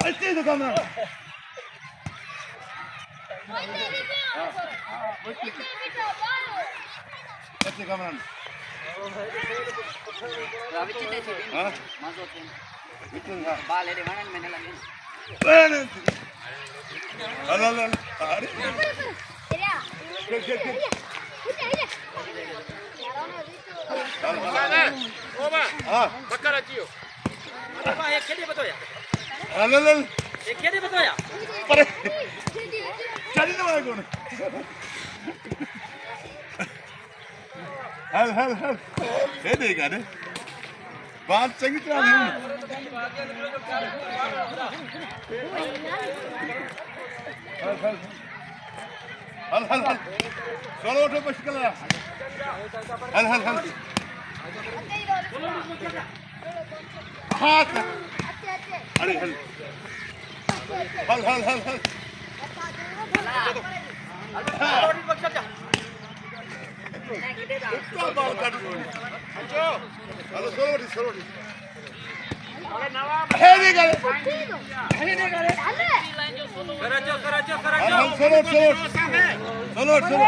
ਇੱਥੇ ਤੋਂ ਕੰਮ ਇੱਥੇ ਕੰਮ ਹਾਂ बाल रे वणन में न लगे हल हल हल अरे हां बकरा जियो बाबा ये केदे बताया हल हल हल ये केदे बताया पर चली ना मारे कौन हल हल हल ये देगा रे बात चंगी तरह नहीं हल हल हल चलो उठो मुश्किल है हल हल हल हाथ अरे हल हल हल हल हल बाल काट हेलो सोलो सोलो है नहीं करे कराचो सोलो सोलो सोलो सोलो